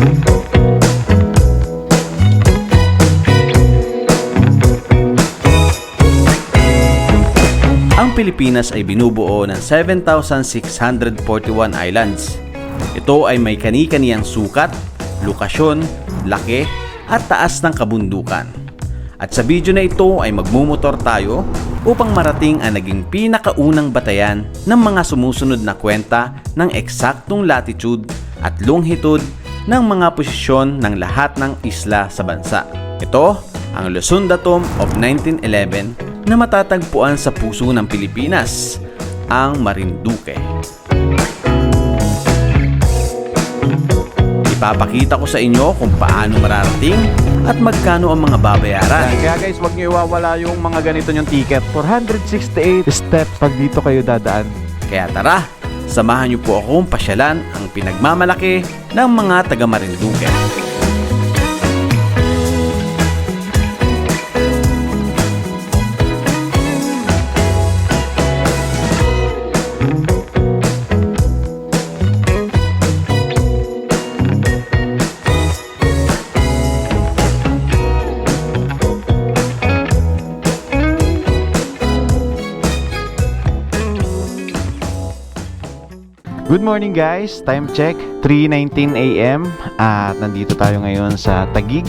Ang Pilipinas ay binubuo ng 7,641 islands. Ito ay may kani-kaniyang sukat, lokasyon, laki at taas ng kabundukan. At sa video na ito ay magmumotor tayo upang marating ang naging pinakaunang batayan ng mga sumusunod na kwenta ng eksaktong latitude at longitude ng mga posisyon ng lahat ng isla sa bansa. Ito ang Luzon Datum of 1911 na matatagpuan sa puso ng Pilipinas, ang Marinduque. Ipapakita ko sa inyo kung paano mararating at magkano ang mga babayaran. Kaya guys, huwag niyo iwawala yung mga ganito yung ticket. 468 steps pag dito kayo dadaan. Kaya tara, samahan niyo po akong pasyalan ang pinagmamalaki ng mga taga Marinduque. Good morning guys, time check 3:19 AM at nandito tayo ngayon sa Taguig.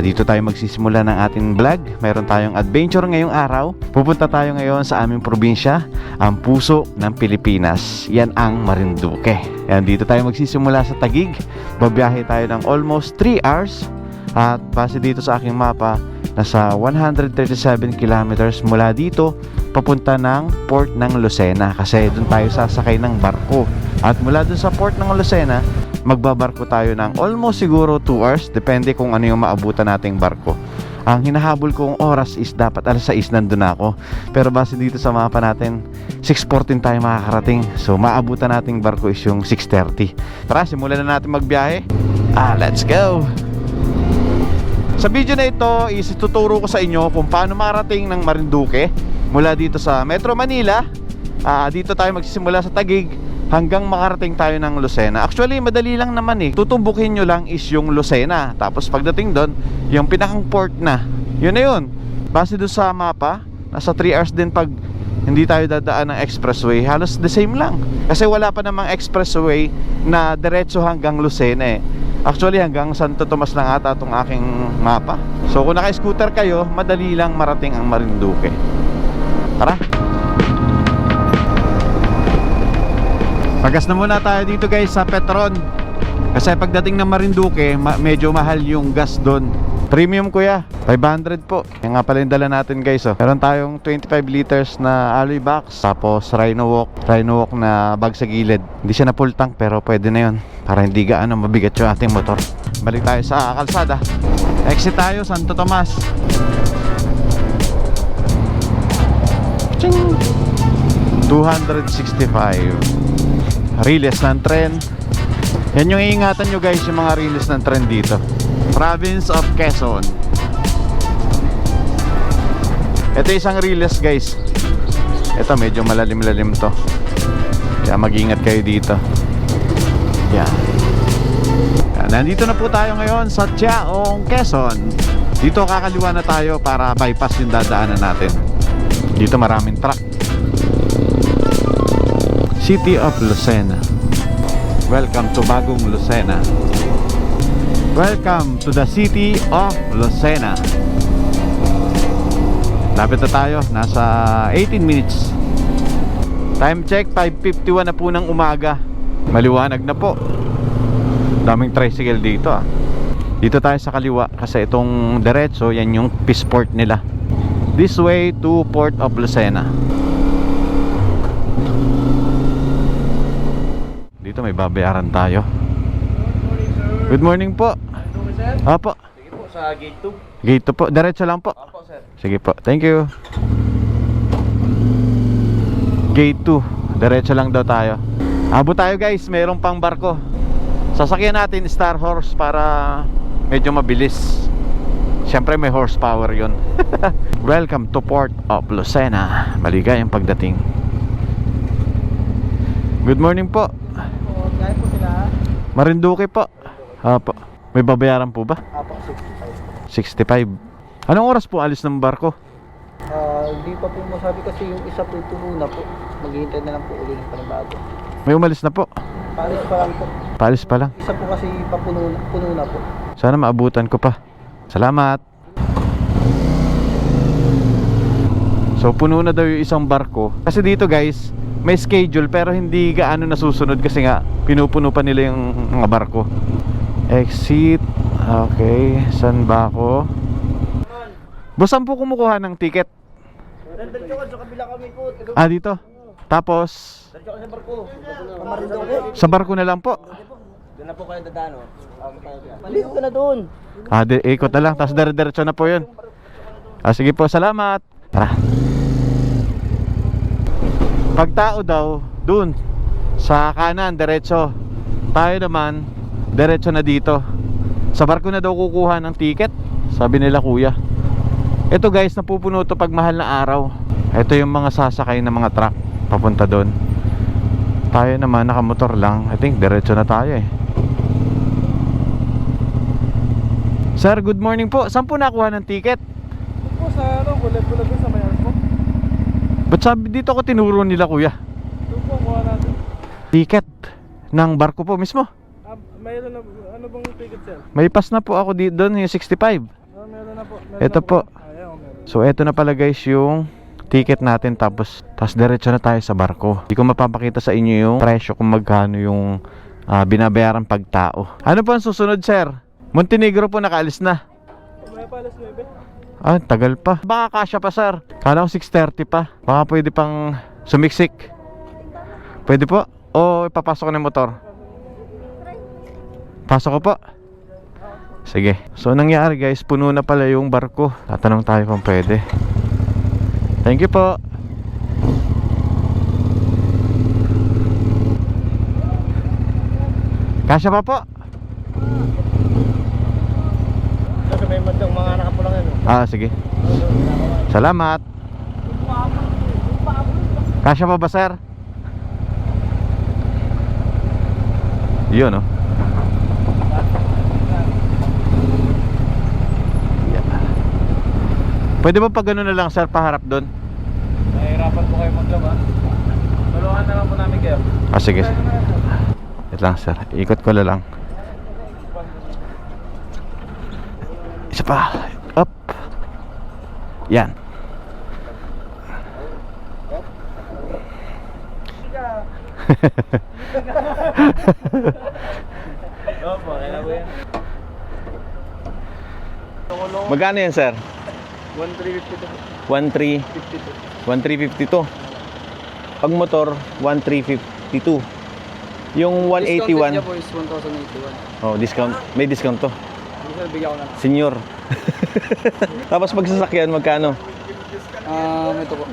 Dito tayo magsisimula ng ating vlog. Meron tayong adventure ngayong araw. Pupunta tayo ngayon sa aming probinsya, ang puso ng Pilipinas. Yan ang Marinduque. Yan, dito tayo magsisimula sa Taguig. Babiyahe tayo ng almost 3 hours. At base dito sa aking mapa, nasa 137 kilometers mula dito papunta ng port ng Lucena, kasi doon tayo sasakay ng barko. At mula doon sa port ng Lucena, magbabarko tayo ng almost siguro 2 hours, depende kung ano yung maabutan nating barko. Ang hinahabol kong oras is dapat alas 6 nandun ako, pero base dito sa mapa natin 6:14 tayo makakarating. So maabutan nating barko is yung 6:30. Tara, simulan na natin magbiyahe. Let's go! Sa video na ito is tuturo ko sa inyo kung paano makarating ng Marinduque mula dito sa Metro Manila. Dito tayo magsisimula sa Taguig hanggang makarating tayo ng Lucena. Actually, madali lang naman eh. Tutumbukin nyo lang is yung Lucena. Tapos pagdating doon, yung pinakang port na. Yun na yun. Base doon sa mapa, nasa 3 hours din pag hindi tayo dadaan ng expressway. Halos the same lang. Kasi wala pa namang expressway na diretso hanggang Lucena eh. Actually, hanggang Santo Tomas lang ata itong aking mapa. So kung naka-scooter kayo, madali lang marating ang Marinduque. Tara! Pagas na muna tayo dito guys sa Petron. Kasi pagdating ng Marinduque, medyo mahal yung gas doon. Premium kuya, 500 po. Yan nga pala yung dala natin guys. Meron tayong 25 liters na alloy box. Tapos Rhino Walk na bag sa gilid. Hindi siya na full tank pero pwede na yun, para hindi gaano mabigat yung ating motor. Balik tayo sa kalsada. Exit tayo, Santo Tomas. Ching! 265. Riles ng tren. Yan yung iingatan nyo guys, yung mga riles ng tren dito. Province of Quezon. Ito isang riles guys. Ito medyo malalim-lalim to, kaya mag-ingat kayo dito. Yan. Nandito na po tayo ngayon sa Chaong, Quezon. Dito kakaliwa na tayo para bypass yung dadaanan natin. Dito maraming truck. City of Lucena. Welcome to Bagong Lucena. Welcome to the City of Lucena. Lapit na tayo, nasa 18 minutes. Time check, 5:51 na po ng umaga. Maliwanag na po. Daming tricycle dito Dito tayo sa kaliwa kasi itong diretso, yan yung Peace Port nila. This way to Port of Lucena. Dito may babayaran tayo. Good morning po. Opo. Sige po, sa gate 2. Gate 2 po, diretso lang po. Opo, sir. Sige po, thank you. Gate 2, diretso lang daw tayo. Abot tayo guys, mayroong pang barko. Sasakyan natin Star Horse para medyo mabilis. Siyempre may horsepower yun. Welcome to Port of Lucena. Maligayang pagdating. Good morning po. Kaya po sila. Marinduque po. Apo. May babayaran po ba? Apo, 65. 65. Anong oras po alis ng barko? Hindi pa po masabi kasi yung isa po puno na po. Maghihintay na lang po ulit ng panibago. May umalis na po. Paalis pa lang po. Paalis pa lang. Isa po kasi puno na po. Sana maabutan ko pa. Salamat. So puno na daw yung isang barko. Kasi dito guys, may schedule pero hindi gaano nasusunod kasi nga pinupuno pa nila yung mga barko. Exit. Okay, saan ba ako? Boss, saan po kumukuha ng ticket? Nandun ka sa kabila kami po. Ah, dito. Tapos Nandun ka sa barko. Pamarindo ko. sa barko na lang po. Doon na po kayo dadaan. Maliw ka na doon. Ah, ikot na lang. Tapos dire-diretso na po yun. Ah, sige po, salamat. Tara. Pag tao daw, dun sa kanan, diretso. Tayo naman, diretso na dito. Sa barko na daw kukuha ng ticket, sabi nila kuya. Ito guys, napupuno to pag mahal na araw. Ito yung mga sasakay ng mga truck papunta doon. Tayo naman nakamotor lang. I think diretso na tayo eh. Sir, good morning po. Saan po nakuha ng ticket? Po sa bulag-bulag sa mayroon po. Ba't sabi dito ako tinuro nila kuya? Doon po kuha natin. Ticket ng barko po mismo. Mayroon na, ano bang ticket sir? May pass na po ako dito doon, yung 65. Meron na po. Ito po. Ayaw, meron. So eto na pala guys yung ticket natin, tapos diretso na tayo sa barko. Hindi ko mapapakita sa inyo yung presyo kung magkano yung binabayaran pag tao. Ano po ang susunod sir? Montenegro po nakaalis na. May palas 9. Ah, tagal pa. Baka kasya pa sir. Kala ko 6:30 pa. Baka pwede pang sumiksik. Pwede po? O ipapasok ko na yung motor? Pasok ko po. Sige. So nangyari guys, puno na pala yung barko. Tatanong tayo kung pwede. Thank you po. Kasya pa po? Kasi may madang mga nakapulang yan. Ah, sige. Salamat. Kasya pa ba sir? Yun oh. Pwede ba pag gano'n na lang sir, paharap doon? Nahihirapan po kayo maglaba. Tulungan na lang po namin kayo. Ah, sige. Wait lang sir, ikot ko na lang. Isa pa. Up. Yan. Opo, kaya po yan. Magkano yan sir? 1,352. 1,352. Pag motor, 1,352. Yung 181. po is 1,081. Oh, discount. May discount to. Hindi sir, bigyan ko na. Senior. Tapos pag sasakyan, magkano? Ito po.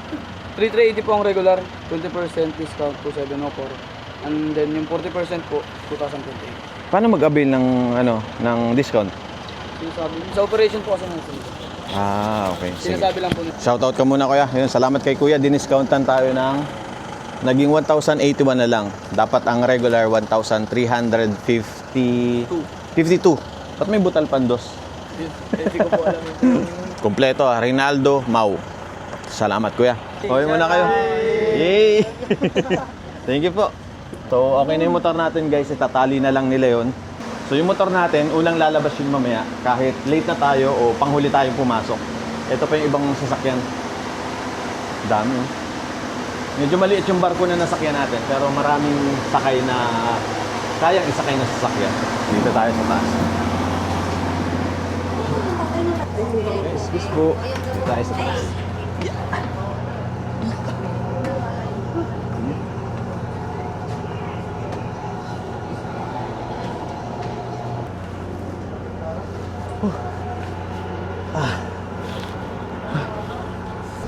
3,380 po ang regular. 20% discount po 704. And then yung 40% po, 2,028. Paano mag-avail ng ng discount? Sinasabi, sa operation po kasi natin. Ah, okay. Sige. Sinasabi lang po nito. Shoutout ka muna kuya. Yun, salamat kay kuya. Diniscountan tayo ng naging 1,081 na lang. Dapat ang regular 1,352. Ba't may butal pandos? Hindi ko po alam yun. Kompleto ah. Reynaldo Mau. Salamat kuya. Okay muna kayo. Yay! Thank you po. So okay na yung motor natin guys. Itatali na lang nila yon. So yung motor natin, unang lalabas yun mamaya. Kahit late na tayo o panghuli tayong pumasok. Ito pa yung ibang sasakyan. Dami oh. Medyo maliit yung barko na nasakyan natin. Pero maraming sakay na kayang isakay na sasakyan. Dito tayo sa taas. Excuse po. Dito tayo sa taas.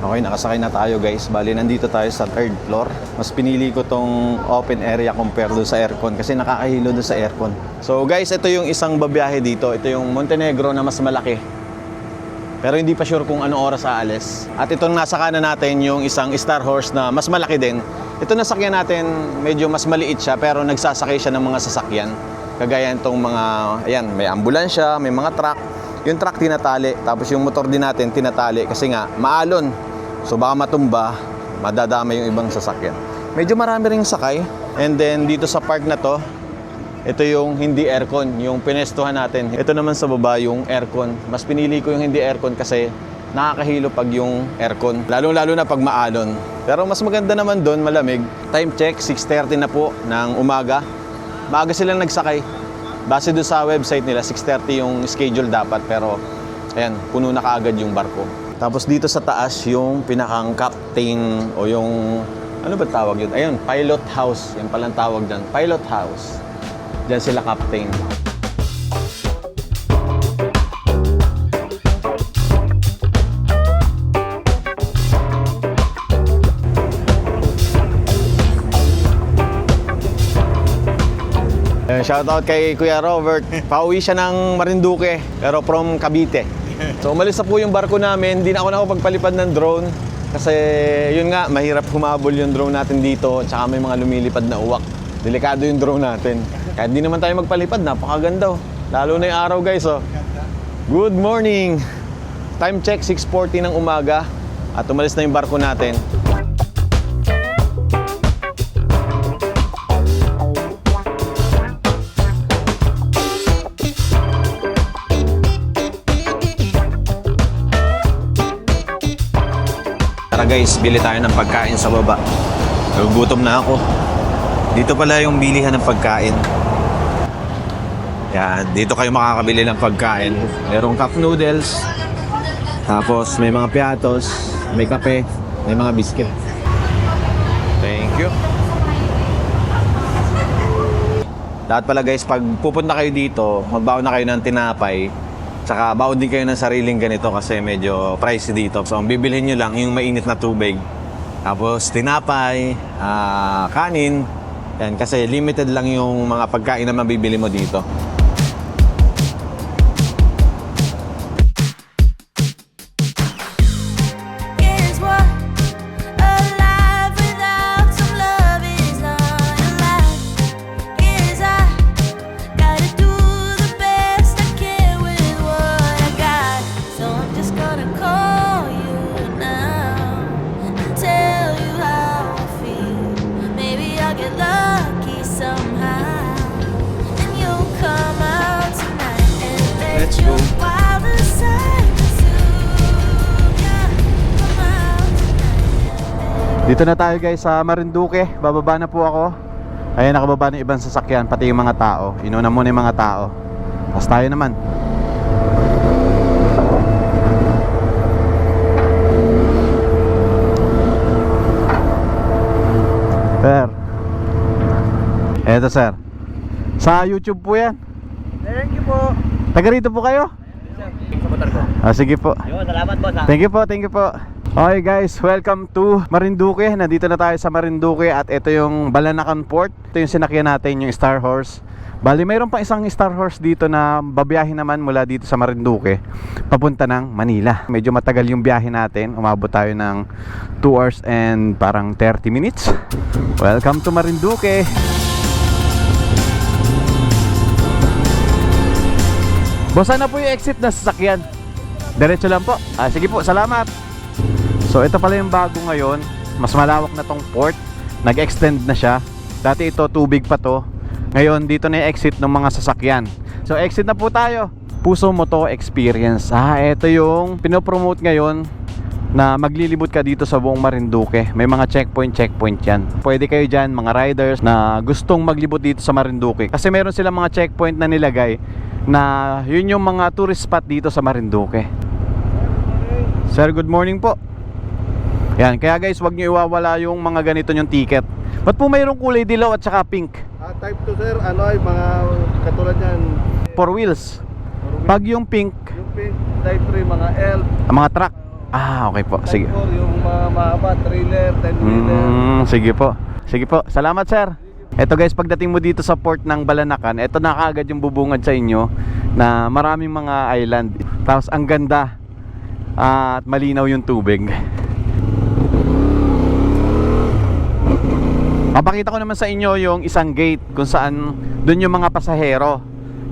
Okay, nakasakay na tayo guys. Bali, nandito tayo sa 3rd floor. Mas pinili ko tong open area compare doon sa aircon kasi nakakahilo doon sa aircon. So guys, ito yung isang babiyahe dito. Ito yung Montenegro na mas malaki. Pero hindi pa sure kung anong oras aalis. At itong nasa kanan natin yung isang Star Horse na mas malaki din. Ito nasakyan natin, medyo mas maliit siya pero nagsasakay siya ng mga sasakyan. kagaya nitong mga, ayan, may ambulansya, may mga truck. Yung truck tinatali, tapos yung motor din natin tinatali kasi nga maalon. So baka matumba, madadama yung ibang sasakyan. Medyo marami ring sakay. And then dito sa part na to, ito yung hindi aircon, yung pinestuhan natin. Ito naman sa baba yung aircon. Mas pinili ko yung hindi aircon kasi nakakahilo pag yung aircon. Lalo-lalo na pag maalon. Pero mas maganda naman doon, malamig. Time check, 6:30 na po ng umaga. Maaga silang nagsakay. Base doon sa website nila, 6:30 yung schedule dapat. Pero, ayan, puno na kaagad yung barko. Tapos dito sa taas, yung pinakang captain o yung, ano ba tawag yun? Ayun, pilot house. Yan palang tawag dyan. Pilot house. Diyan sila captain. Shoutout kay Kuya Robert. Pauwi siya ng Marinduque, pero from Cavite. So umalis na po yung barko namin. Hindi na ako nakapagpalipad ng drone. Kasi yun nga, mahirap humabol yung drone natin dito. Tsaka may mga lumilipad na uwak. Delikado yung drone natin. Kaya hindi naman tayo magpalipad. Napakaganda. Lalo na yung araw, guys. Oh. Good morning! Time check, 6:40 ng umaga. At umalis na yung barko natin. Tara guys, bili tayo ng pagkain sa baba. Nagugutom na ako. Dito pala yung bilihan ng pagkain. Yan, dito kayo makakabili ng pagkain. Merong cup noodles. Tapos may mga piatos, may kape, may mga biscuit. Thank you. Lahat pala guys, pag pupunta kayo dito, magbaon na kayo ng tinapay. Tsaka baon din kayo ng sariling ganito kasi medyo pricey dito. So ang bibilhin nyo lang yung mainit na tubig. Tapos tinapay, kanin. Yan, kasi limited lang yung mga pagkain na mabibili mo dito. Dito na tayo guys sa Marinduque. Bababa na po ako. Ayan, nakababa ng ibang sasakyan, pati yung mga tao. Inuna muna yung mga tao. Tapos tayo naman. Sir. Eto sir. Sa YouTube po yan. Thank you po. Taga rito po kayo? Sa motor ko. Sige po. Yun, salamat boss ha. Thank you po, thank you po. Okay guys, welcome to Marinduque. Nandito na tayo sa Marinduque at ito yung Balanacan Port. Ito yung sinakyan natin, yung Star Horse. Bali, mayroon pang isang Star Horse dito na babiyahin naman mula dito sa Marinduque papunta ng Manila. Medyo matagal yung biyahe natin. Umabot tayo ng 2 hours and parang 30 minutes. Welcome to Marinduque. Boss, na po yung exit na sasakyan? Diretso lang po. Sige po, salamat. So ito pala yung bago ngayon. Mas malawak na tong port. Nag-extend na siya. Dati ito tubig pa to. Ngayon dito na yung exit ng mga sasakyan. So exit na po tayo. Puso Moto Experience. Ito yung pinopromote ngayon na maglilibot ka dito sa buong Marinduque. May mga checkpoint yan. Pwede kayo dyan, mga riders na gustong maglibot dito sa Marinduque. Kasi meron silang mga checkpoint na nilagay na yun yung mga tourist spot dito sa Marinduque. Sir, good morning po. Yan, kaya guys, wag nyo iwawala yung mga ganito yung ticket. Ba't po mayroong kulay dilaw at saka pink? Type 2 sir, ano ay mga katulad yan. 4 wheels. Pag yung pink, Yung pink, type 3, mga L. mga truck. Okay po, sige. Type 4, yung mga mahaba, trailer, 10-wheeler. Sige po. Sige po. Salamat sir. Eto guys, pagdating mo dito sa port ng Balanacan, eto na kaagad yung bubungad sa inyo na maraming mga island. Tapos ang ganda at malinaw yung tubig. Papakita ko naman sa inyo yung isang gate kung saan doon yung mga pasahero,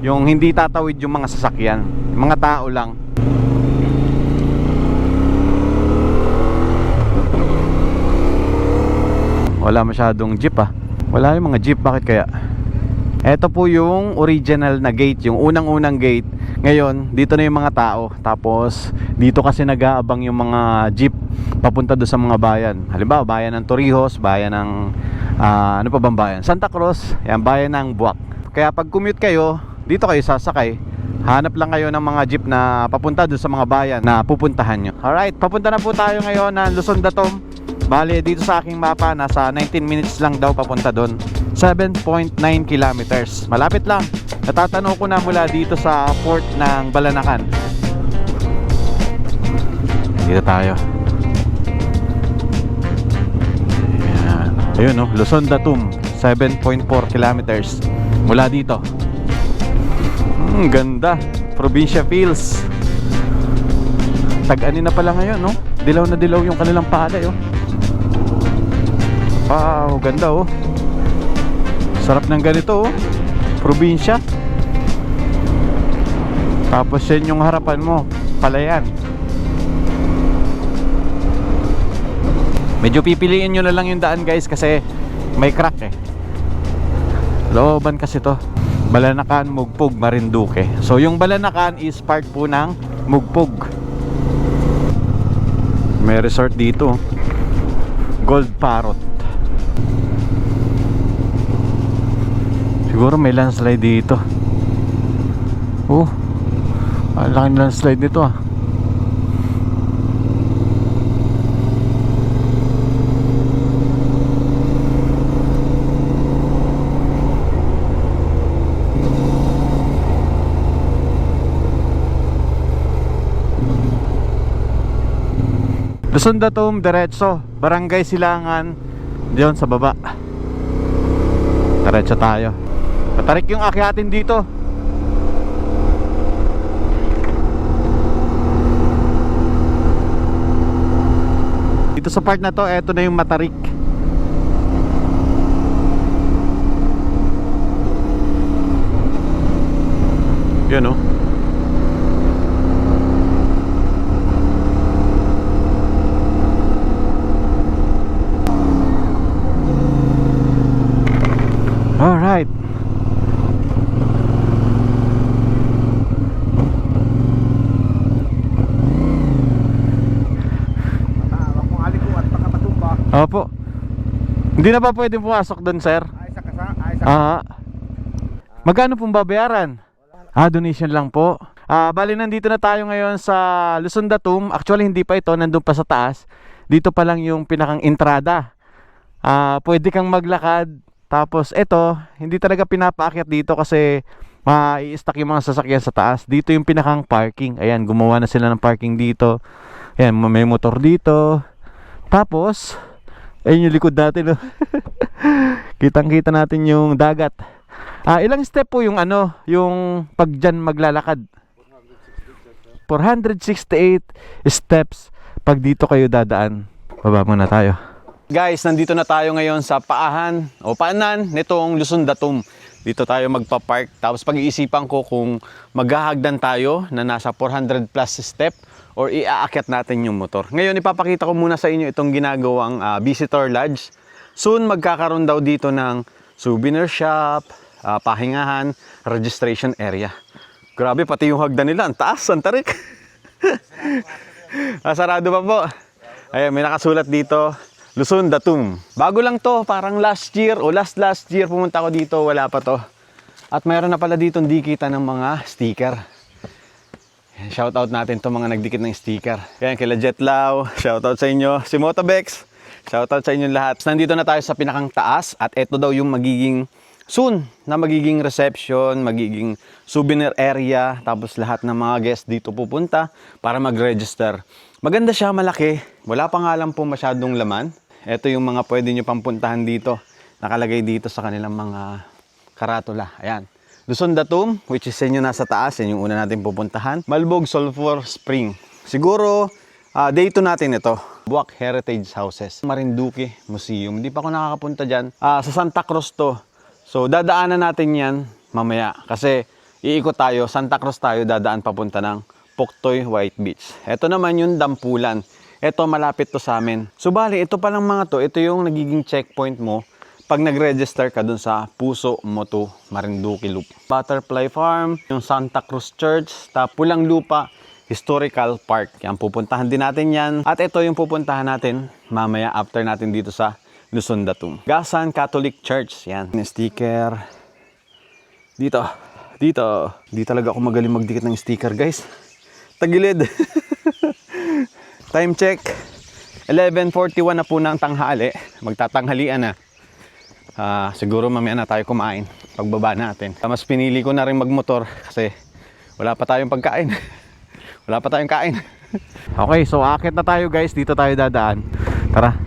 yung hindi tatawid yung mga sasakyan, mga tao lang. Wala masyadong jeep ah. Wala yung mga jeep, bakit kaya? Ito po yung original na gate, yung unang-unang gate. Ngayon, dito na yung mga tao. Tapos, dito kasi nag-aabang yung mga jeep papunta doon sa mga bayan. Halimbawa, bayan ng Torrijos, bayan ng ano pa bang bayan? Santa Cruz, yan, bayan ng Buwak. Kaya pag commute kayo, dito kayo sasakay. Hanap lang kayo ng mga jeep na papunta doon sa mga bayan na pupuntahan nyo. Alright, papunta na po tayo ngayon ng Luzon, Datom. Bale, dito sa aking mapa, nasa 19 minutes lang daw papunta doon. 7.9 kilometers. Malapit lang. Natatanaw ko na mula dito sa port ng Balanacan. Dito tayo. Ayan. Ayun no, Luzon, Datum. 7.4 kilometers mula dito. Ganda. Probinsya feels. Tag-ani na pala ngayon, no? Dilaw na dilaw yung kanilang palay, oh. Wow, ganda, oh. Sarap ng ganito, oh. Probinsya. Tapos yan yung harapan mo, palayan. Medyo pipiliin nyo na lang yung daan, guys, kasi may crack eh. Looban kasi to. Balanacan, Mugpog, Marinduque. So yung Balanacan is part po ng Mugpog. May resort dito, Gold Parrot. Siguro may landslide dito. Oh, ang laki ng landslide nito ah. Luzon, Datum, diretso, Barangay Silangan, diyon sa baba. Diretso tayo. Patarik yung akyatin dito. Dito sa part na to, eto na yung matarik. Yun oh. Alright. Opo. Hindi na ba pwede pumasok doon, sir? Magkano pong babayaran? Donation lang po. Bali nandito na tayo ngayon sa Luzon, Datum. Actually hindi pa ito, nandun pa sa taas. Dito pa lang yung pinakang entrada. Pwede kang maglakad. Tapos ito, hindi talaga pinapaakyat dito kasi i-stack yung mga sasakyan sa taas. Dito yung pinakang parking. Ayan, gumawa na sila ng parking dito. Ayan, may motor dito. Tapos ayun yung likod natin, no? Kitang-kita natin yung dagat. Ilang step po yung yung pag dyan maglalakad? 468 steps pag dito kayo dadaan. Baba muna tayo. Guys, nandito na tayo ngayon sa paahan o paanan nitong Luzon, Datum. Dito tayo magpa-park. Tapos pag-iisipan ko kung maghahagdan tayo na nasa 400 plus step or iaakyat natin yung motor. Ngayon ipapakita ko muna sa inyo itong ginagawang visitor lodge. Soon magkakaroon daw dito ng souvenir shop, pahingahan, registration area. Grabe, pati yung hagdan nila, ang taas, ang tarik. Sarado pa po. Ayan, may nakasulat dito, Luzon, Datum. Bago lang to, parang last year o last year pumunta ako dito, wala pa to. At mayroon na pala dito dikita ng mga sticker. Shoutout natin itong mga nagdikit ng sticker. Yan, kila Jetlaw, shoutout sa inyo. Si Motobex, shoutout sa inyo lahat. Nandito na tayo sa pinakang taas at ito daw yung magiging soon na magiging reception, magiging souvenir area. Tapos lahat ng mga guests dito pupunta para mag-register. Maganda siya, malaki. Wala pa nga lang po masyadong laman. Ito yung mga pwede nyo pampuntahan dito. Nakalagay dito sa kanilang mga karatula. Ayan. Luzon, Datum, which is inyo nasa taas, yan yung una natin pupuntahan. Malbog Sulphur Spring. Siguro, day 2 natin ito. Buwak Heritage Houses, Marinduque Museum. Hindi pa ako nakakapunta dyan. Sa Santa Cruz to. So dadaanan natin yan mamaya kasi iikot tayo, Santa Cruz tayo, dadaan papunta ng Puktoy White Beach. Ito naman yung Dampulan. Ito malapit to sa amin. So bali, ito palang mga to, ito yung nagiging checkpoint mo pag nag-register ka dun sa Puso Moto Marinduque Loop. Butterfly Farm, yung Santa Cruz Church, Pulang Lupa Historical Park. Yan, pupuntahan din natin yan. At ito yung pupuntahan natin mamaya after natin dito sa Luzon, Datum. Gasan Catholic Church. Yan, sticker. Dito. Di talaga ako magaling magdikit ng sticker, guys. Tagilid. Time check. 11:41 na po ng tanghali. Magtatanghalian na. Siguro mamaya na tayo kumain pagbaba natin. Mas pinili ko na rin magmotor kasi wala pa tayong pagkain. Wala pa tayong kain. Okay, so akit na tayo, guys. Dito tayo dadaan. Tara.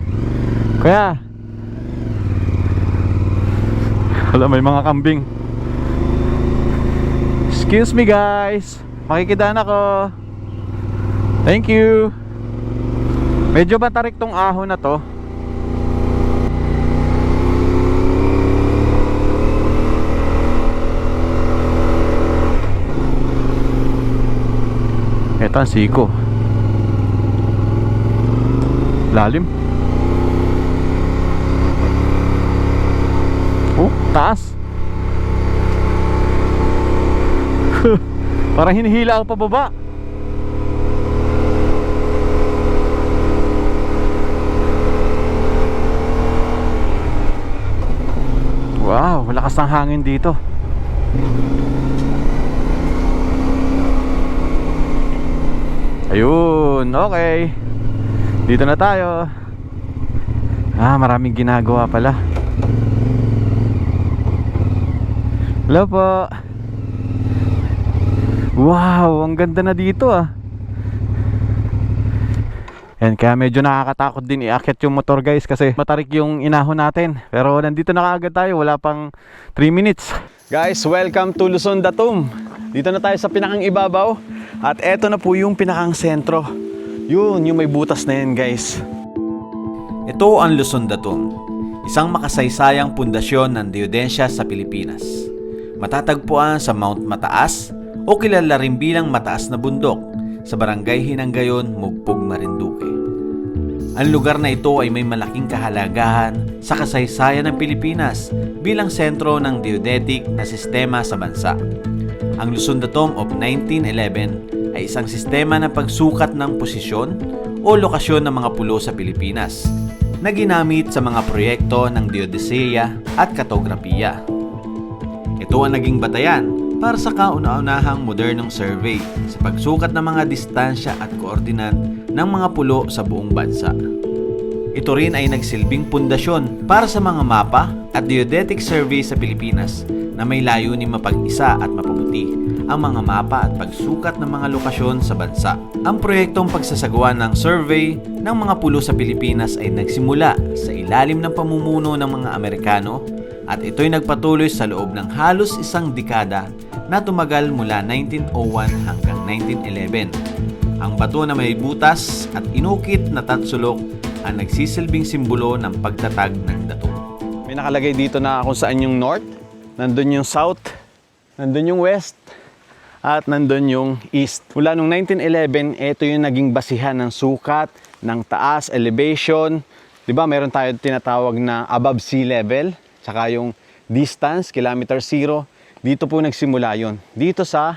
Kuya. Wala, may mga kambing. Excuse me, guys. Makikidaan ako. Thank you. Medyo matarik tong ahon na to. Ito ang siko. Lalim. Oh, taas. Parang hinihila ako pababa. Wow, malakas ang hangin dito. Ayun, okay. Dito na tayo. Maraming ginagawa pala. Hello po. Wow, ang ganda na dito Yan, kaya medyo nakakatakot din iakyat yung motor, guys, kasi matarik yung inahon natin. Pero nandito na kaagad tayo, wala pang 3 minutes. Guys, welcome to Luzon, Datum. Dito na tayo sa pinakang ibabaw. At eto na po yung pinakang sentro. Yun, yung may butas na yan, guys. Ito ang Luzon, Datum, isang makasaysayang pundasyon ng Diodensya sa Pilipinas. Matatagpuan sa Mount Mataas o kilala rin bilang Mataas na Bundok sa Barangay Hinanggayon, Mugpog, Marinduque. Ang lugar na ito ay may malaking kahalagahan sa kasaysayan ng Pilipinas bilang sentro ng geodetic na sistema sa bansa. Ang Luzon Datum of 1911 ay isang sistema ng pagsukat ng posisyon o lokasyon ng mga pulo sa Pilipinas na ginamit sa mga proyekto ng geodesia at kartografiya. Ito ang naging batayan para sa kauna-unahang modernong survey sa pagsukat ng mga distansya at koordinat ng mga pulo sa buong bansa. Ito rin ay nagsilbing pundasyon para sa mga mapa at geodetic survey sa Pilipinas na may layunin mapag-isa at mapabuti ang mga mapa at pagsukat ng mga lokasyon sa bansa. Ang proyektong pagsasagawa ng survey ng mga pulo sa Pilipinas ay nagsimula sa ilalim ng pamumuno ng mga Amerikano at ito'y nagpatuloy sa loob ng halos isang dekada na tumagal mula 1901 hanggang 1911. Ang bato na may butas at inukit na tatsulok ang nagsisilbing simbolo ng pagtatag ng datum. May nakalagay dito na kung saan yung north, nandun yung south, nandun yung west, at nandun yung east. Mula nung 1911, ito yung naging basihan ng sukat, ng taas, elevation. Diba, meron tayo tinatawag na above sea level, tsaka yung distance, kilometer zero. Dito po nagsimula yon. Dito sa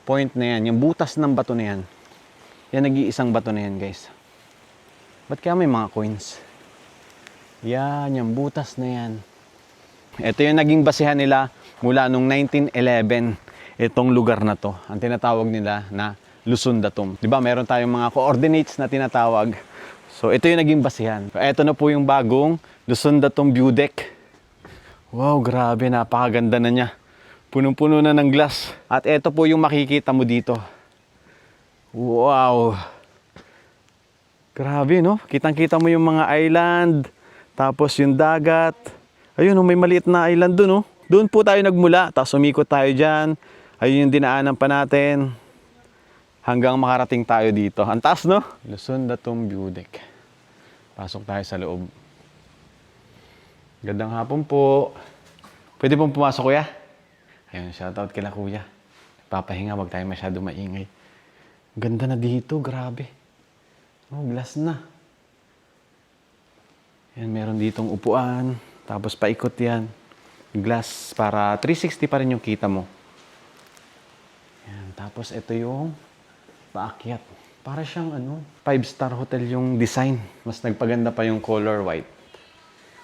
point na yan, yung butas ng bato na yan. Yan, nag-iisang bato na yan, guys. Ba't kaya may mga coins? Yan, yung butas na yan. Ito yung naging basihan nila mula nung 1911. Itong lugar na to, ang tinatawag nila na Luzon Datum. Diba, meron tayong mga coordinates na tinatawag. So, ito yung naging basihan. So, ito na po yung bagong Luzon Datum view deck. Wow, grabe, napakaganda na niya. Punong-puno na ng glass. At ito po yung makikita mo dito. Wow. Grabe, no? Kitang-kita mo yung mga island, tapos yung dagat. Ayun, may maliit na island dun, no? Doon po tayo nagmula, tapos umikot tayo dyan. Ayun yung dinaanan pa natin hanggang makarating tayo dito. Ang taas, no? Luzon Datum View Deck. Pasok tayo sa loob. Gandang hapon po. Pwede pong pumasok, kuya? Ayun, shoutout kila kuya. Papahinga, wag tayo masyado maingay. Ganda na dito, grabe. Oh, glass na. Yan, meron ditong upuan. Tapos paikot yan. Glass para 360 pa rin yung kita mo. Yan, tapos ito yung paakyat. Para siyang 5-star hotel yung design. Mas nagpaganda pa yung color white.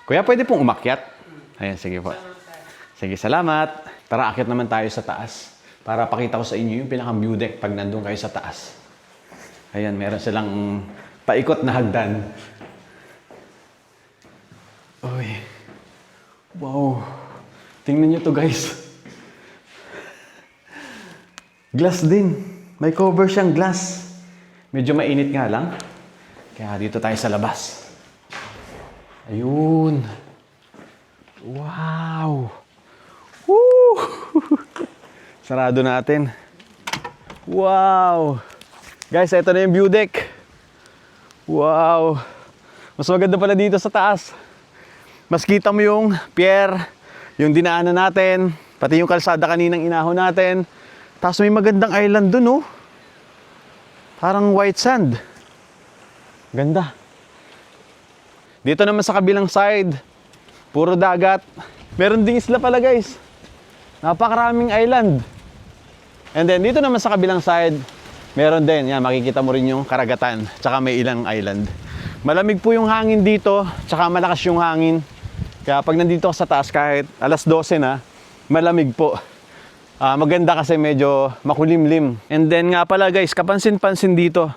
Kuya, pwede pong umakyat? Ayan, sige po. Sige, salamat. Tara, akyat naman tayo sa taas. Para pakita ko sa inyo yung pinaka-view deck pag nandun kayo sa taas. Ayan, meron silang paikot na hagdan. Uy. Wow. Tingnan nyo to, guys. Glass din. May cover siyang glass. Medyo mainit nga lang. Kaya dito tayo sa labas. Ayun. Wow. Woo! Sarado natin. Wow. Guys, ito na yung view deck. Wow. Mas maganda pala dito sa taas. Mas kita mo yung pier, yung dinaanan natin, pati yung kalsada kaninang inahon natin. Tapos may magandang island dun, oh. Parang white sand. Ganda. Dito naman sa kabilang side, puro dagat. Meron ding isla pala, guys. Napakaraming island. And then dito naman sa kabilang side, meron din. Yan, makikita mo rin yung karagatan. Tsaka may ilang island. Malamig po yung hangin dito, tsaka malakas yung hangin. Kaya pag nandito ka sa taas, kahit alas 12 na, malamig po. Maganda kasi medyo makulimlim. And then nga pala, guys, kapansin-pansin dito,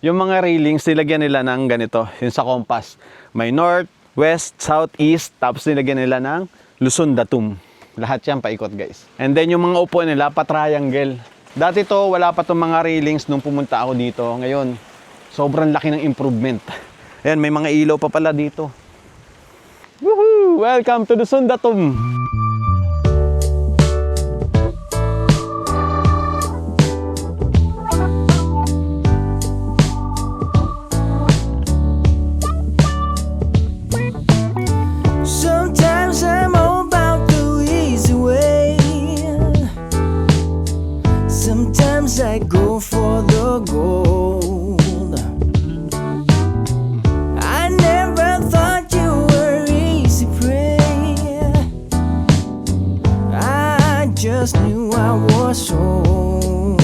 yung mga railings, nilagyan nila ng ganito, yung sa compass. May north, west, south, east, tapos nilagyan nila ng Luzon, Datum. Lahat yan paikot, guys. And then yung mga upo nila, pa-triangle. Dati to, wala pa tong mga railings nung pumunta ako dito. Ngayon, sobrang laki ng improvement. Ayan, may mga ilaw pa pala dito. Woohoo! Welcome to Luzon, Datum! Sometimes I'm about the easy way. Sometimes I go for the gold. I never thought you were easy prey. I just knew I was sold.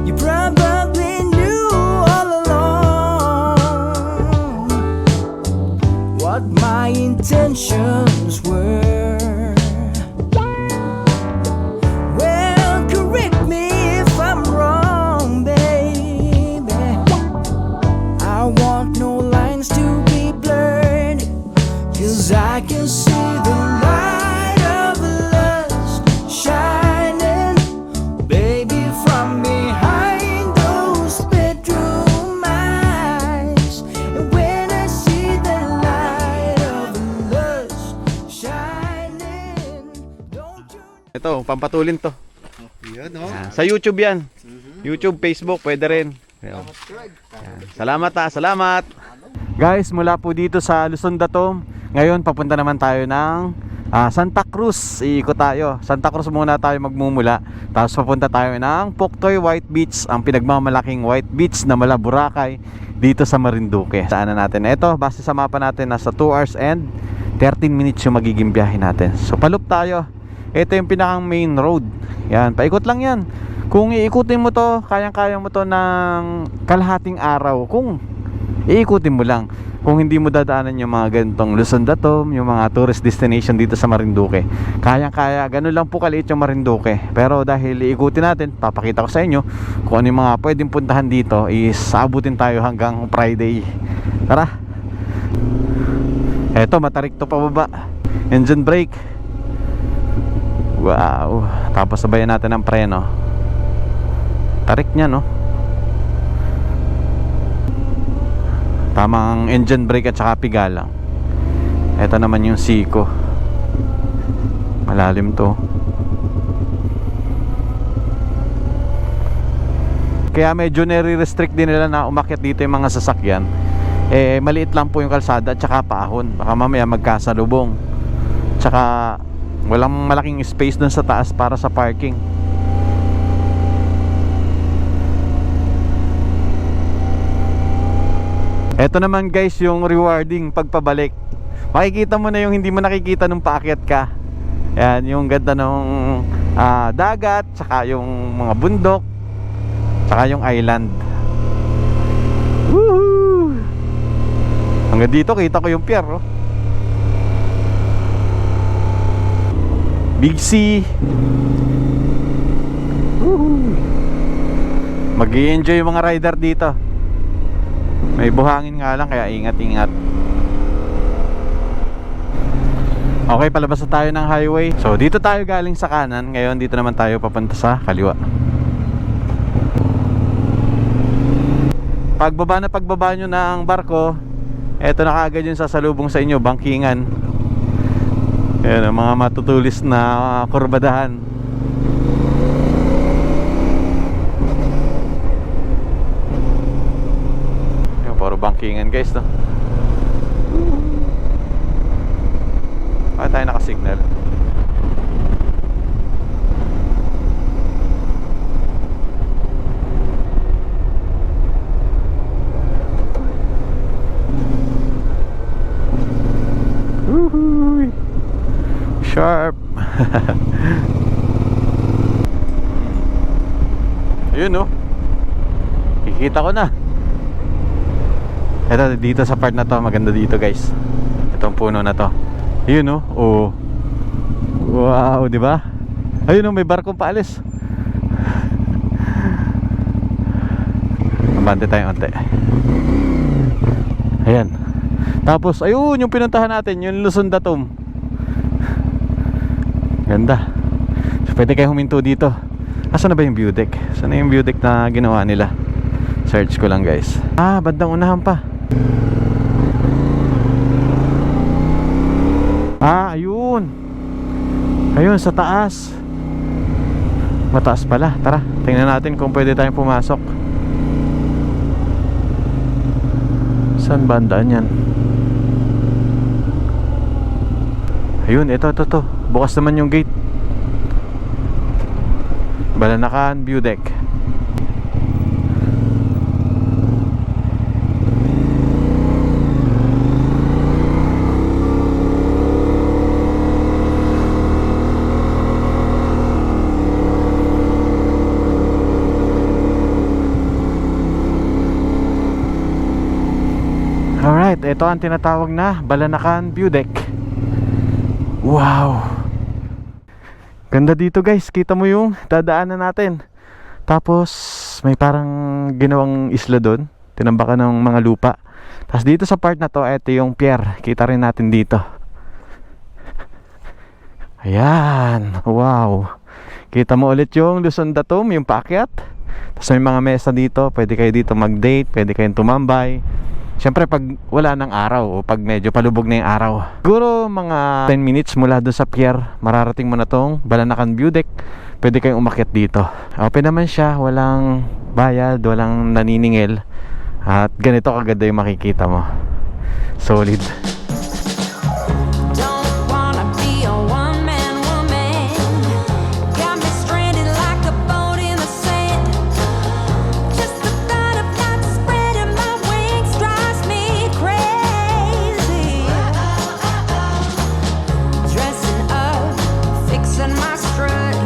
You probably knew all along what my intentions were. Well, correct me if I'm wrong, baby. I want no lines to be blurred, 'cause I can see the light of lust shining, baby, from behind those bedroom eyes. And when I see the light of lust shining, don't you Ito, pampatulin to. Yan, sa YouTube yan. YouTube, Facebook, pwede rin. Yan. Salamat salamat. Guys, mula po dito sa Luzon, Datum, ngayon papunta naman tayo ng Santa Cruz. Iikot tayo. Santa Cruz muna tayo magmumula. Tapos papunta tayo ng Puktoy White Beach, ang pinagmamalaking White Beach na mala Boracay dito sa Marinduque. Saan na natin? Ito, base sa mapa natin, nasa 2 hours and 13 minutes yung magiging biyahe natin. So palup tayo. Ito yung pinakang main road. Yan, paikot lang yan. Kung iikutin mo to, kayang-kaya mo to ng kalahating araw. Kung iikutin mo lang. Kung hindi mo dadaanan yung mga ganitong Luzon, Datum, yung mga tourist destination dito sa Marinduque, kayang-kaya, ganun lang po kaliit yung Marinduque. Pero dahil iikutin natin, papakita ko sa inyo kung ano yung mga pwedeng puntahan dito, is abutin tayo hanggang Friday. Tara! Eto, matarik to pababa. Engine brake. Wow! Tapos sabayan natin ang preno. Tarik niya, no? Tamang engine brake at saka pigalang. Ito naman yung siko. Malalim to. Kaya medyo nire-restrict din nila na umakyat dito yung mga sasakyan. Eh maliit lang po yung kalsada at saka paahon. Baka mamaya magkasalubong. Tsaka walang malaking space dun sa taas para sa parking. Eto naman guys yung rewarding pagpabalik. Makikita mo na yung hindi mo nakikita nung paakyat ka. Yan, yung ganda ng dagat, tsaka yung mga bundok, tsaka yung island. Woohoo! Hanggang dito kita ko yung pier, oh. Big C. Woohoo! Mag-i-enjoy yung mga rider dito. May buhangin nga lang kaya ingat-ingat. Okay, palabas na tayo ng highway. So dito tayo galing sa kanan. Ngayon dito naman tayo papunta sa kaliwa. Pagbaba nyo ng barko, eto na kaagad yung sasalubong sa inyo, bangkingan. Ayan, ang mga matutulis na kurbadahan. Puro bangkingan guys, no? Bakit tayo nakasignal? Woohoo! Sharp! Ayun, no? Kikita ko na. Ito, dito sa part na to, maganda dito guys. Itong puno na to. Ayun, no? Oh. Wow, di ba? Ayun, no, may barkong paalis. Mabante tayo onte. Ayan. Tapos, ayun, yung pinuntahan natin, yung Luzon Datum. Ganda. So, pwede kayo huminto dito. Asan na ba yung view deck? Saan na yung view deck na ginawa nila? Search ko lang guys. Ah, bandang unahan pa. Ah, ayun. Ayun, sa taas. Mataas pala. Tara, tingnan natin kung pwede tayong pumasok. Saan bandaan yan? Ayun, ito. Bukas naman yung gate. Balanakan view deck. Alright, ito ang tinatawag na Balanakan View Deck. Wow! Ganda dito guys, kita mo yung dadaanan natin. Tapos may parang ginawang isla doon, tinambakan ng mga lupa. Tapos dito sa part na to, ito yung pier. Kita rin natin dito. Ayan, wow! Kita mo ulit yung Luzon Datum, yung paakyat. Tapos may mga mesa dito, pwede kayo dito mag-date, pwede kayong tumambay. Siyempre pag wala ng araw o pag medyo palubog na yung araw, siguro mga 10 minutes mula doon sa pier, mararating mo na tong Balanakan View Deck. Pwede kayong umakyat dito. Open naman siya, walang bayad, walang naniningil. At ganito kaganda yung makikita mo. Solid. Don't wanna be a one-man woman. Got me stranded like a boat in the sand. Just the thought of not spreading my wings drives me crazy. Dressing up, fixing my strut.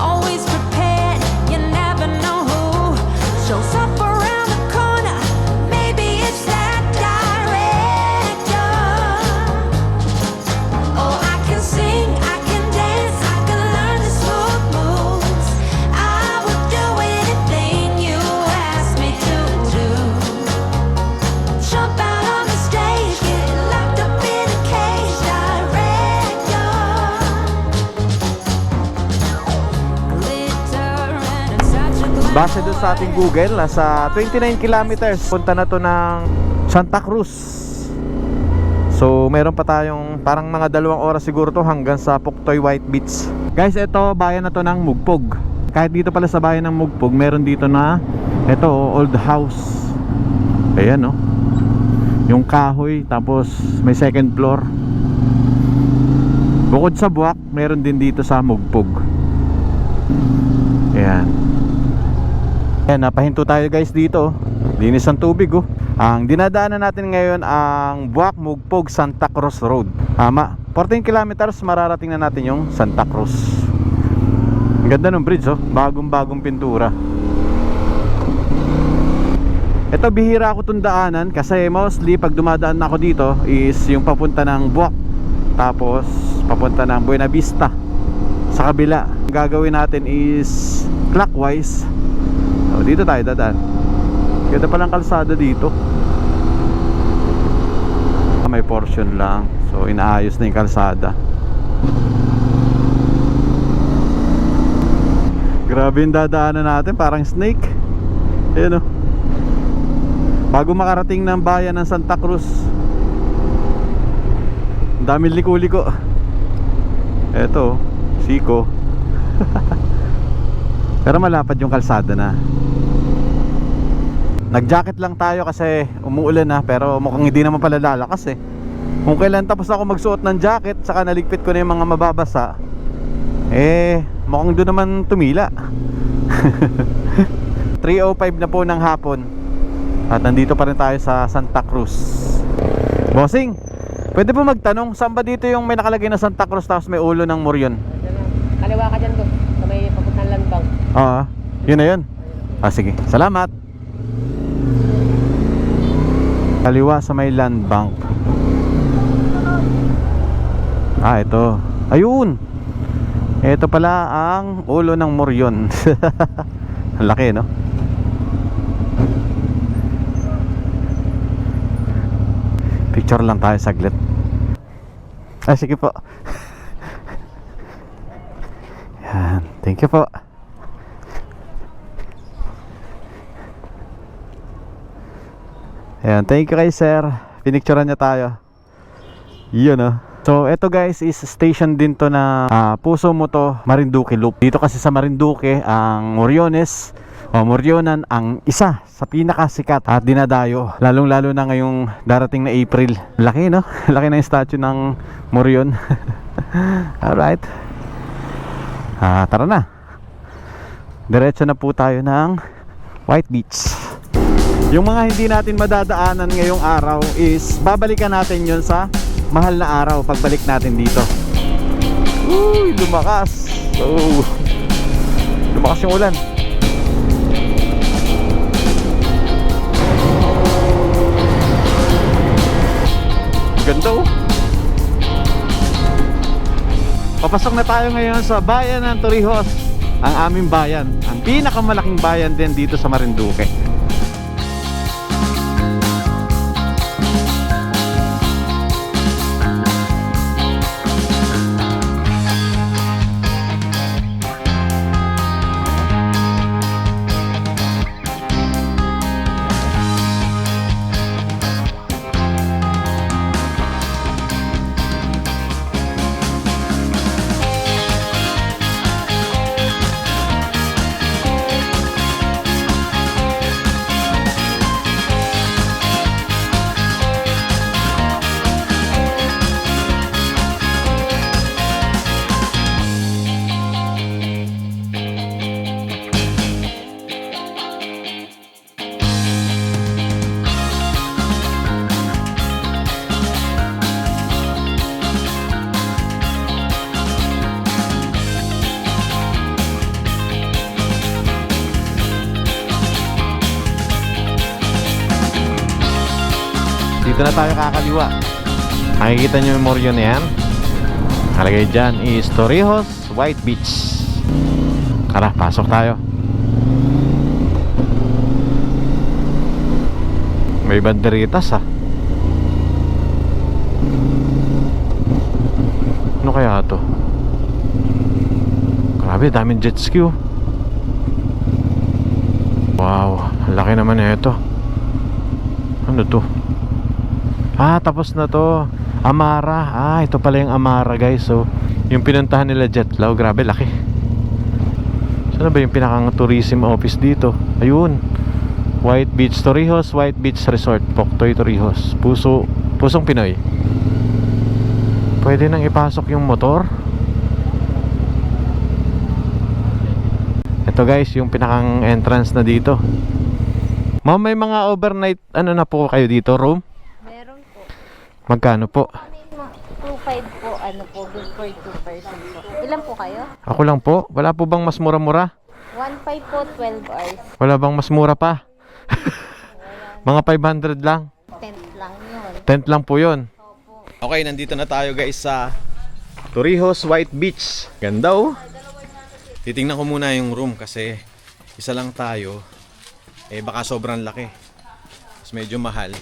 Always prepared, you never know who shows up around the corner. Maybe it's that director. Oh, I can sing, I can dance, I can learn the smooth moves. I would do anything you ask me to do. Jump out on the stage, get locked up in a cage. Director. Glitter and it's such a glamour. Base doon sa ating Google, nasa 29 kilometers. Punta na to ng Santa Cruz. So meron pa tayong parang mga 2 oras siguro to hanggang sa Puktoy White Beach. Guys, ito bayan na to ng Mugpog. Kahit dito pala sa bayan ng Mugpog, meron dito na Ito, old house. Ayan, no? Yung kahoy, tapos may second floor. Bukod sa buwak, meron din dito sa Mugpog. Ayan. Ayan, napahinto tayo guys dito. Linis ang tubig, oh. Ang dinadaanan natin ngayon ang Buwak Mugpog Santa Cruz Road. Tama, 14 kilometers mararating na natin yung Santa Cruz. Ang ganda ng bridge, oh. Bagong-bagong pintura. Ito, bihira ako itong daanan kasi mostly pag dumadaan ako dito is yung papunta ng Buwak, tapos papunta ng Buena Vista sa kabila. Ang gagawin natin is clockwise. So, dito tayo dadaan. Ganda palang kalsada dito. May portion lang, so inaayos na yung kalsada. Grabe yung dadaanan natin, parang snake. Ayan, oh. Bago makarating ng bayan ng Santa Cruz, ang daming liko-liko. Eto, siko. Pero malapad yung kalsada na. Nag-jacket lang tayo kasi umuulan na, pero mukhang hindi naman pala lalakas eh. Kung kailan tapos ako magsuot ng jacket, saka naligpit ko na yung mga mababasa, mukhang doon naman tumila. 3:05 na po ng hapon at nandito pa rin tayo sa Santa Cruz. Bossing, pwede po magtanong, saan ba dito yung may nakalagay na Santa Cruz tapos may ulo ng Morion? Kaliwa ka dyan ko, sa may papuntang landbang. Oo, yun na yun. Sige, salamat. Kaliwa sa may land bank. Ito. Ayun. Ito pala ang ulo ng Morion. Ang laki, no? Picture lang tayo saglit. Sige po. Yan. Thank you po. Ayan, thank you kay sir. Pinicturean niya tayo. Yun, oh. So, eto guys is station din to na Puso mo to, Marinduque Loop. Dito kasi sa Marinduque, ang Moriones o Morionan ang isa sa pinakasikat at dinadayo. Lalong-lalo na ngayong darating na April. Laki, no? Laki na yung statue ng Morion. Alright. Tara na. Diretso na po tayo ng White Beach. Yung mga hindi natin madadaanan ngayong araw is babalikan natin yun sa mahal na araw pagbalik natin dito. Uy, lumakas. Lumakas yung ulan. Ganda, oh. Papasok na tayo ngayon sa bayan ng Torrijos, ang aming bayan, ang pinakamalaking bayan din dito sa Marinduque. Dito na tayo kakaliwa. Makikita nyo yung Morion na yan. Nakalagay dyan is Torrijos White Beach. Tara, pasok tayo. May banderitas, Ano kaya to? Grabe, daming jet ski, oh. Wow, laki naman na ito. Ano to? Tapos na to. Amara. Ito pala yung Amara, guys. So, yung pinuntahan nila Jetlaw. Grabe, laki. Saan ba yung pinakang tourism office dito? Ayun. White Beach Torrijos, White Beach Resort, Poktoy Torrijos. Pusong Pinoy. Pwede nang ipasok yung motor. Ito guys, yung pinakang entrance na dito. Ma'am, may mga overnight ano na po kayo dito, room? Meron po. Magkano po? 2.5 po, ano po, good for 2 person po. Ilan po kayo? Ako lang po. Wala po bang mas mura-mura? 1.5 po, 12 hours. Wala bang mas mura pa? Mga 500 lang. Tent lang yun. Tent lang po yun. Okay, nandito na tayo guys sa Torrijos White Beach. Ganda oh. Titingnan ko muna yung room kasi isa lang tayo. Baka sobrang laki. Mas medyo mahal.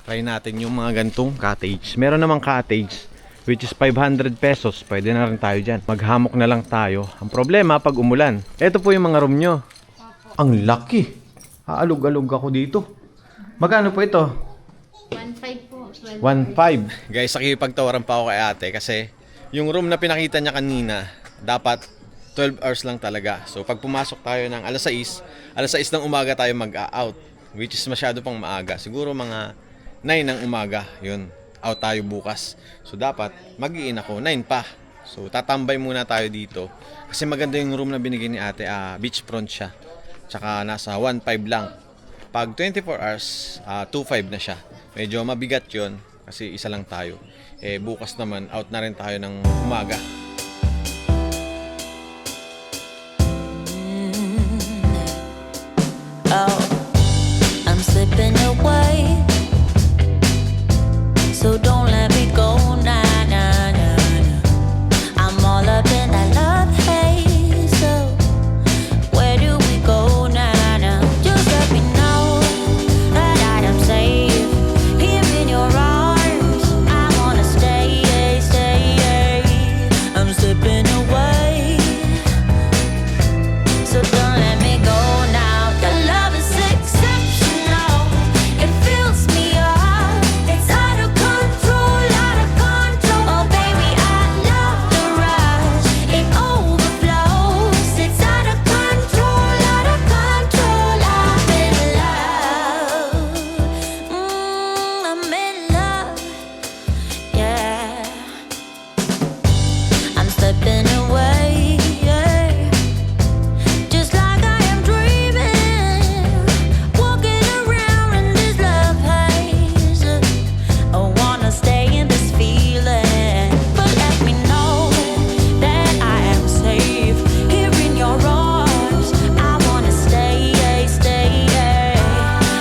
Try natin yung mga gantong cottage. Meron namang cottage which is 500 pesos. Pwede na rin tayo dyan. Maghamok na lang tayo. Ang problema pag umulan. Ito po yung mga room nyo. Ang laki. Aalog-alog ako dito. Magkano po ito? 1.5 po, 12 1.5. Guys, nakikipagtawaran pa ako kay ate kasi yung room na pinakita niya kanina, dapat 12 hours lang talaga. So pag pumasok tayo ng alas 6 ng umaga tayo mag-out, which is masyado pang maaga. Siguro mga 9 ng umaga, yun, out tayo bukas. So dapat mag-i-in ako 9 pa. So tatambay muna tayo dito kasi maganda yung room na binigay ni ate, beachfront siya. Tsaka nasa 1.5 lang. Pag 24 hours, 2.5 na siya. Medyo mabigat yon kasi isa lang tayo. Bukas naman, out na rin tayo ng umaga. Oh, I'm slipping away. So don't let me go, nah, nah, nah, nah. I'm all up in that love haze. So where do we go, nah, nah? Just let me know that I am safe here in your arms. I wanna stay, stay. I'm slipping away. So don't let me go now. Your love is exceptional. It fills me up. It's out of control, out of control. Oh baby, I love the rush. It overflows. It's out of control, out of control. I'm in love. I'm in love. Yeah. I'm slipping away. Yeah. Just like I am dreaming, walking around in this love haze. I wanna stay in this feeling, but let me know that I am safe here in your arms. I wanna stay, stay.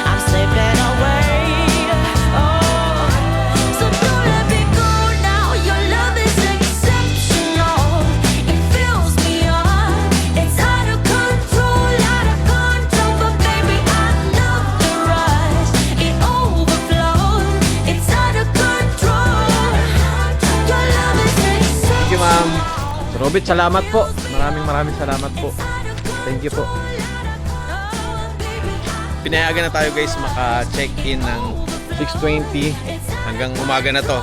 I'm slipping away. Oh, so don't let me go now. Your love is exceptional. It fills me up. It's out of control, out of control. But baby, I love the rush. It overflows. It's out of control. Your love is exceptional. Thank you, ma'am. Robert, salamat po. Maraming salamat po. Thank you po. Pinayagan na tayo guys maka-check-in ng 6:20 hanggang umaga na to.